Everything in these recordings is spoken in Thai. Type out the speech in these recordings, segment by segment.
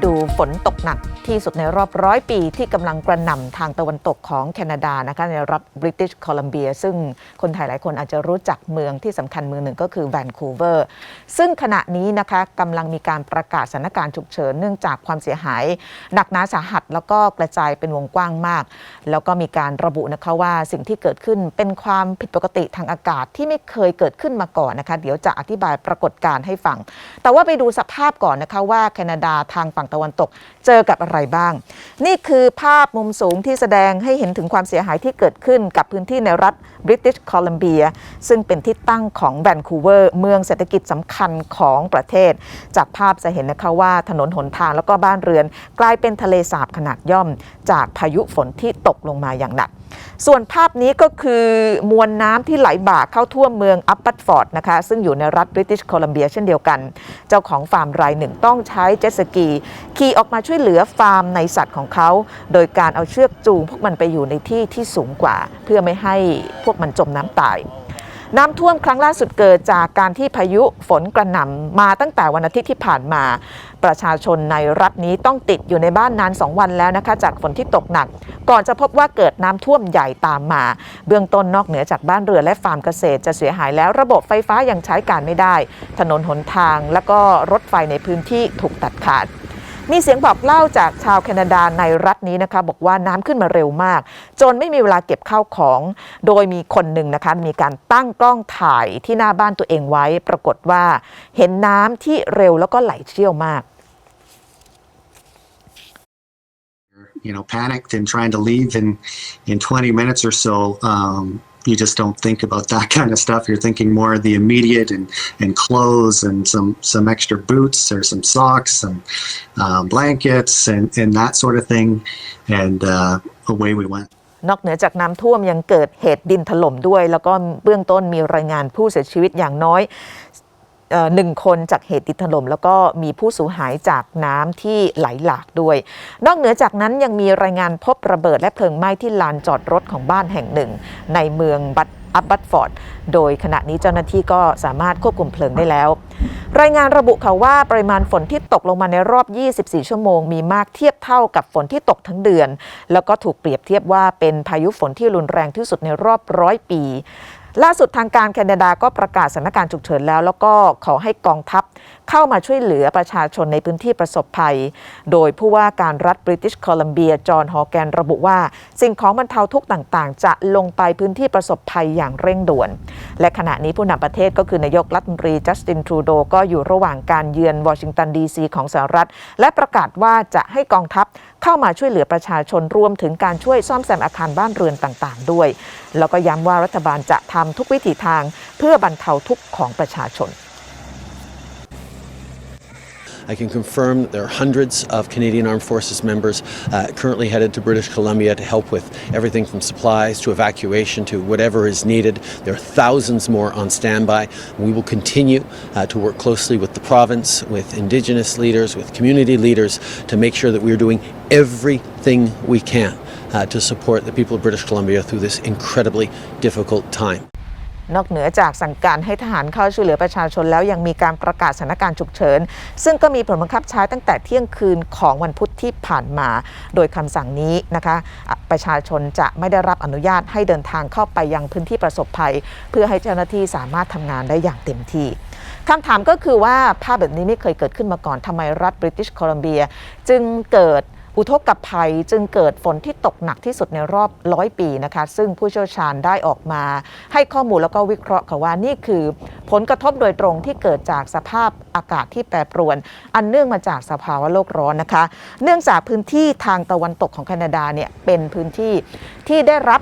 ดูฝนตกหนักที่สุดในรอบ100 ปีที่กำลังกระหน่ำทางตะวันตกของแคนาดานะคะในรัฐบริติชโคลัมเบียซึ่งคนไทยหลายคนอาจจะรู้จักเมืองที่สำคัญเมืองหนึ่งก็คือแวนคูเวอร์ซึ่งขณะนี้นะคะกำลังมีการประกาศสถานการณ์ฉุกเฉินเนื่องจากความเสียหายหนักหนาสาหัสแล้วก็กระจายเป็นวงกว้างมากแล้วก็มีการระบุนะคะว่าสิ่งที่เกิดขึ้นเป็นความผิดปกติทางอากาศที่ไม่เคยเกิดขึ้นมาก่อนนะคะเดี๋ยวจะอธิบายปรากฏการณ์ให้ฟังแต่ว่าไปดูสภาพก่อนนะคะว่าแคนาดาทางฝั่งตะวันตกเจอกับอะไรบ้างนี่คือภาพมุมสูงที่แสดงให้เห็นถึงความเสียหายที่เกิดขึ้นกับพื้นที่ในรัฐบริติชโคลัมเบียซึ่งเป็นที่ตั้งของแวนคูเวอร์เมืองเศรษฐกิจสำคัญของประเทศจากภาพจะเห็นนะคะว่าถนนหนทางแล้วก็บ้านเรือนกลายเป็นทะเลสาบขนาดย่อมจากพายุฝนที่ตกลงมาอย่างหนักส่วนภาพนี้ก็คือมวลน้ำที่ไหลบ่าเข้าท่วมเมืองอัปบัตฟอร์ดนะคะซึ่งอยู่ในรัฐบริติชโคลัมเบียเช่นเดียวกันเจ้าของฟาร์มรายหนึ่งต้องใช้เจ็ตสกีขี่ออกมาช่วยเหลือฟาร์มในสัตว์ของเขาโดยการเอาเชือกจูงพวกมันไปอยู่ในที่ที่สูงกว่าเพื่อไม่ให้พวกมันจมน้ำตายน้ำท่วมครั้งล่าสุดเกิดจากการที่พายุฝนกระหน่ำมาตั้งแต่วันอาทิตย์ที่ผ่านมาประชาชนในรัฐนี้ต้องติดอยู่ในบ้านนาน2 วันแล้วนะคะจากฝนที่ตกหนักก่อนจะพบว่าเกิดน้ำท่วมใหญ่ตามมาเบื้องต้นนอกเหนือจากบ้านเรือนและฟาร์มเกษตรจะเสียหายแล้วระบบไฟฟ้ายังใช้การไม่ได้ถนนหนทางและก็รถไฟในพื้นที่ถูกตัดขาดมีเสียงบอกเล่าจากชาวแคนาดาในรัฐนี้นะคะบอกว่าน้ำขึ้นมาเร็วมากจนไม่มีเวลาเก็บข้าวของโดยมีคนหนึ่งนะคะมีการตั้งกล้องถ่ายที่หน้าบ้านตัวเองไว้ปรากฏว่าเห็นน้ำที่เร็วแล้วก็ไหลเชี่ยวมากPanicked and trying to leave in 20 minutes or so. You just don't think about that kind of stuff. You're thinking more of the immediate and clothes and some extra boots or some socks and blankets and that sort of thing. And away we went. นอกเหนือจากน้ำท่วมยังเกิดเหตุดินถล่มด้วยแล้วก็เบื้องต้นมีรายงานผู้เสียชีวิตอย่างน้อย1 คนจากเหตุดินถล่มแล้วก็มีผู้สูญหายจากน้ำที่ไหลหลากด้วยนอกเหนือจากนั้นยังมีรายงานพบระเบิดและเพลิงไหม้ที่ลานจอดรถของบ้านแห่งหนึ่งในเมืองอัปบัตฟอร์ดโดยขณะนี้เจ้าหน้าที่ก็สามารถควบคุมเพลิงได้แล้วรายงานระบุค่ะว่าปริมาณฝนที่ตกลงมาในรอบ 24 ชั่วโมงมีมากเทียบเท่ากับฝนที่ตกทั้งเดือนแล้วก็ถูกเปรียบเทียบว่าเป็นพายุฝนที่รุนแรงที่สุดในรอบ100 ปีล่าสุดทางการแคนาดาก็ประกาศสถานการณ์ฉุกเฉินแล้วก็ขอให้กองทัพเข้ามาช่วยเหลือประชาชนในพื้นที่ประสบภัยโดยผู้ว่าการรัฐบริติชโคลัมเบียจอห์น ฮอร์แกนระบุว่าสิ่งของบรรเทาทุกข์ต่างๆจะลงไปพื้นที่ประสบภัยอย่างเร่งด่วนและขณะนี้ผู้นำประเทศก็คือนายกรัฐมนตรีจัสติน ทรูโดก็อยู่ระหว่างการเยือนวอชิงตันดีซีของสหรัฐและประกาศว่าจะให้กองทัพเข้ามาช่วยเหลือประชาชนรวมถึงการช่วยซ่อมแซมอาคารบ้านเรือนต่างๆด้วยแล้วก็ย้ำว่ารัฐบาลจะทำทุกวิถีทางเพื่อบรรเทาทุกข์ของประชาชนI can confirm that there are hundreds of Canadian Armed Forces members currently headed to British Columbia to help with everything from supplies to evacuation to whatever is needed. There are thousands more on standby. We will continue to work closely with the province, with Indigenous leaders, with community leaders to make sure that we are doing everything we can to support the people of British Columbia through this incredibly difficult time.นอกเหนือจากสั่งการให้ทหารเข้าช่วยเหลือประชาชนแล้วยังมีการประกาศสถานการณ์ฉุกเฉินซึ่งก็มีผลบังคับใช้ตั้งแต่เที่ยงคืนของวันพุธที่ผ่านมาโดยคำสั่งนี้นะคะประชาชนจะไม่ได้รับอนุญาตให้เดินทางเข้าไปยังพื้นที่ประสบภัยเพื่อให้เจ้าหน้าที่สามารถทำงานได้อย่างเต็มที่คำถามก็คือว่าภาพแบบนี้ไม่เคยเกิดขึ้นมาก่อนทำไมรัฐบริติชโคลัมเบียจึงเกิดอุทกภัยจึงเกิดฝนที่ตกหนักที่สุดในรอบ100 ปีนะคะซึ่งผู้เชี่ยวชาญได้ออกมาให้ข้อมูลแล้วก็วิเคราะห์ค่ะว่านี่คือผลกระทบโดยตรงที่เกิดจากสภาพอากาศที่แปรปรวนอันเนื่องมาจากสภาวะโลกร้อนนะคะเนื่องจากพื้นที่ทางตะวันตกของแคนาดาเนี่ยเป็นพื้นที่ที่ได้รับ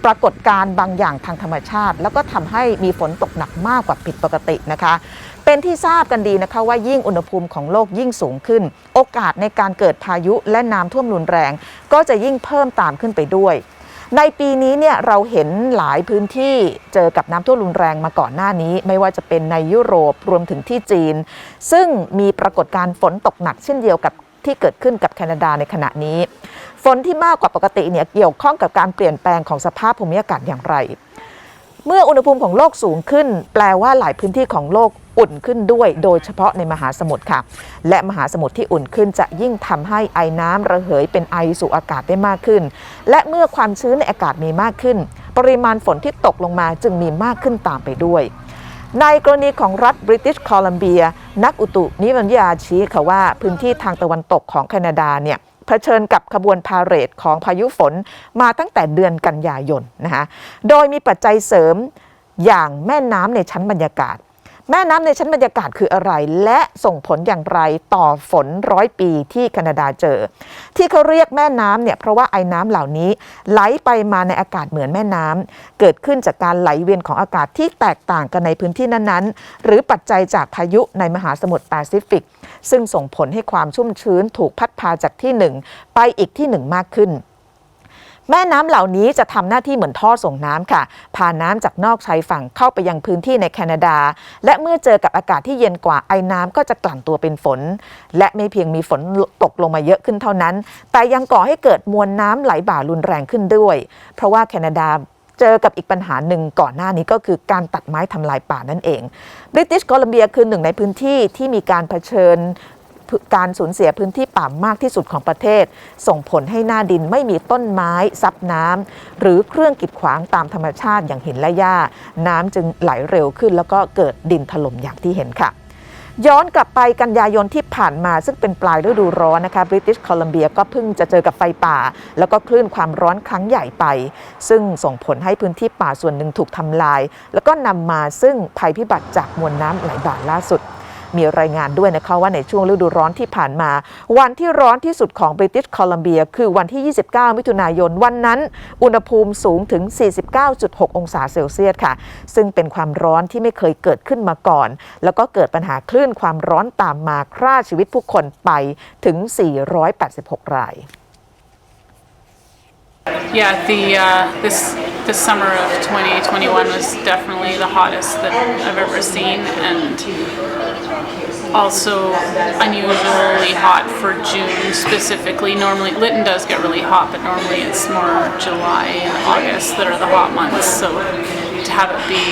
ปรากฏการณ์บางอย่างทางธรรมชาติแล้วก็ทำให้มีฝนตกหนักมากกว่าผิดปกตินะคะเป็นที่ทราบกันดีนะคะว่ายิ่งอุณหภูมิของโลกยิ่งสูงขึ้นโอกาสในการเกิดพายุและน้ำท่วมรุนแรงก็จะยิ่งเพิ่มตามขึ้นไปด้วยในปีนี้เนี่ยเราเห็นหลายพื้นที่เจอกับน้ำท่วมรุนแรงมาก่อนหน้านี้ไม่ว่าจะเป็นในยุโรปรวมถึงที่จีนซึ่งมีปรากฏการณ์ฝนตกหนักเช่นเดียวกับที่เกิดขึ้นกับแคนาดาในขณะนี้ฝนที่มากกว่าปกติเนี่ยเกี่ยวข้องกับการเปลี่ยนแปลงของสภาพภูมิอากาศอย่างไร เมื่ออุณหภูมิของโลกสูงขึ้นแปลว่าหลายพื้นที่ของโลกอุ่นขึ้นด้วยโดยเฉพาะในมหาสมุทรค่ะและมหาสมุทรที่อุ่นขึ้นจะยิ่งทำให้ไอน้ำระเหยเป็นไอสู่อากาศได้มากขึ้นและเมื่อความชื้นในอากาศมีมากขึ้นปริมาณฝนที่ตกลงมาจึงมีมากขึ้นตามไปด้วยในกรณีของรัฐบริติชโคลัมเบียนักอุตุนิยมวิทยาชี้ค่ะว่าพื้นที่ทางตะวันตกของแคนาดาเนี่ยเผชิญกับขบวนพาเหรดของพายุฝนมาตั้งแต่เดือนกันยายนนะคะโดยมีปัจจัยเสริมอย่างแม่น้ำในชั้นบรรยากาศแม่น้ำในชั้นบรรยากาศคืออะไรและส่งผลอย่างไรต่อฝน100 ปีที่แคนาดาเจอที่เขาเรียกแม่น้ำเนี่ยเพราะว่าไอ้น้ำเหล่านี้ไหลไปมาในอากาศเหมือนแม่น้ำเกิดขึ้นจากการไหลเวียนของอากาศที่แตกต่างกันในพื้นที่นั้นๆหรือปัจจัยจากพายุในมหาสมุทรแปซิฟิกซึ่งส่งผลให้ความชุ่มชื้นถูกพัดพาจากที่หนึ่งไปอีกที่หนึ่งมากขึ้นแม่น้ำเหล่านี้จะทำหน้าที่เหมือนท่อส่งน้ำค่ะพาน้ำจากนอกชายฝั่งเข้าไปยังพื้นที่ในแคนาดาและเมื่อเจอกับอากาศที่เย็นกว่าไอน้ำก็จะกลั่นตัวเป็นฝนและไม่เพียงมีฝนตกลงมาเยอะขึ้นเท่านั้นแต่ยังก่อให้เกิดมวลน้ำไหลบ่ารุนแรงขึ้นด้วยเพราะว่าแคนาดาเจอกับอีกปัญหาหนึ่งก่อนหน้านี้ก็คือการตัดไม้ทำลายป่านั่นเองบริติชโคลัมเบียคือหนึ่งในพื้นที่ที่มีการเผชิญการสูญเสียพื้นที่ป่ามากที่สุดของประเทศส่งผลให้หน้าดินไม่มีต้นไม้ซับน้ำหรือเครื่องกีดขวางตามธรรมชาติอย่างหินและหญ้าน้ำจึงไหลเร็วขึ้นแล้วก็เกิดดินถล่มอย่างที่เห็นค่ะย้อนกลับไปกันยายนที่ผ่านมาซึ่งเป็นปลายฤดูร้อนนะคะบริติชโคลัมเบียก็เพิ่งจะเจอกับไฟป่าแล้วก็คลื่นความร้อนครั้งใหญ่ไปซึ่งส่งผลให้พื้นที่ป่าส่วนหนึ่งถูกทำลายแล้วก็นำมาซึ่งภัยพิบัติจากมวลน้ำไหลบ่าล่าสุดมีรายงานด้วยนะคะว่าในช่วงฤดูร้อนที่ผ่านมาวันที่ร้อนที่สุดของบริติชโคลัมเบียคือวันที่ 29 มิถุนายนวันนั้นอุณหภูมิสูงถึง 49.6 องศาเซลเซียสค่ะซึ่งเป็นความร้อนที่ไม่เคยเกิดขึ้นมาก่อนแล้วก็เกิดปัญหาคลื่นความร้อนตามมาฆ่าชีวิตผู้คนไปถึง 486 รายYeah, this summer of 2021 was definitely the hottest that I've ever seen, and also unusually hot for June specifically. Normally, Lytton does get really hot, but normally it's more July and August that are the hot months. So to have it be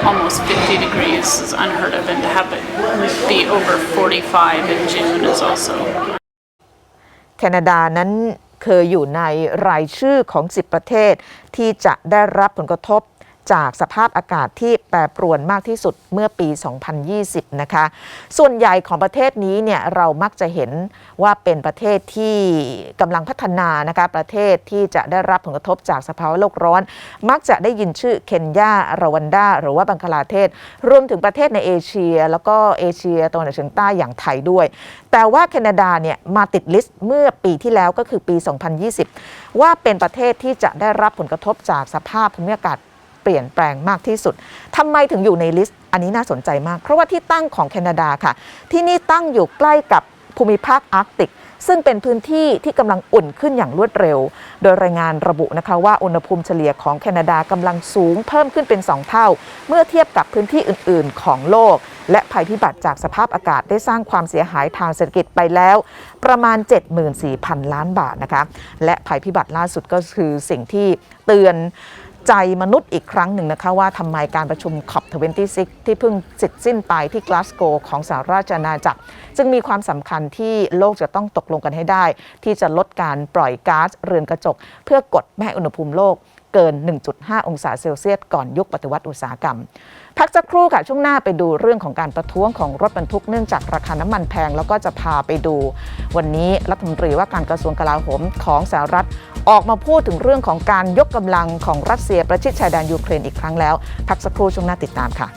almost 50 degrees is unheard of, and to have it be over 45 in June is also. แคนาดานั้นเคยอยู่ในรายชื่อของ 10 ประเทศที่จะได้รับผลกระทบจากสภาพอากาศที่แปรปรวนมากที่สุดเมื่อปี 2020 นะคะส่วนใหญ่ของประเทศนี้เนี่ยเรามักจะเห็นว่าเป็นประเทศที่กำลังพัฒนานะคะประเทศที่จะได้รับผลกระทบจากสภาวะโลกร้อนมักจะได้ยินชื่อเคนยารวันดาหรือว่าบังคลาเทศรวมถึงประเทศในเอเชียแล้วก็เอเชียตะวันออกเฉียงใต้อย่างไทยด้วยแต่ว่าแคนาดาเนี่ยมาติดลิสต์เมื่อปีที่แล้วก็คือปี 2020 ว่าเป็นประเทศที่จะได้รับผลกระทบจากสภาพภูมิอากาศเปลี่ยนแปลงมากที่สุดทำไมถึงอยู่ในลิสต์อันนี้น่าสนใจมากเพราะว่าที่ตั้งของแคนาดาค่ะที่นี่ตั้งอยู่ใกล้กับภูมิภาคอาร์กติกซึ่งเป็นพื้นที่ที่กำลังอุ่นขึ้นอย่างรวดเร็วโดยรายงานระบุนะคะว่าอุณหภูมิเฉลี่ยของแคนาดากำลังสูงเพิ่มขึ้นเป็น2เท่าเมื่อเทียบกับพื้นที่อื่นๆของโลกและภัยพิบัติจากสภาพอากาศได้สร้างความเสียหายทางเศรษฐกิจไปแล้วประมาณ 74,000 ล้านบาทนะคะและภัยพิบัติล่าสุดก็คือสิ่งที่เตือนใจมนุษย์อีกครั้งหนึ่งนะคะว่าทำไมการประชุม COP26 ที่เพิ่งเสร็จสิ้นไปที่กลาสโกวของสหราชอาณาจักรจึงมีความสำคัญที่โลกจะต้องตกลงกันให้ได้ที่จะลดการปล่อยก๊าซเรือนกระจกเพื่อกดไม่ให้อุณหภูมิโลกเกิน 1.5 องศาเซลเซียสก่อนยุคปฏิวัติอุตสาหกรรมพักสักครู่ค่ะช่วงหน้าไปดูเรื่องของการประท้วงของรถบรรทุกเนื่องจากราคาน้ำมันแพงแล้วก็จะพาไปดูวันนี้รัฐมนตรีว่าการกระทรวงกลาโหมของสหรัฐออกมาพูดถึงเรื่องของการยกกำลังของรัสเซียประชิดชายแดนยูเครนอีกครั้งแล้วพักสักครู่ช่วงหน้าติดตามค่ะ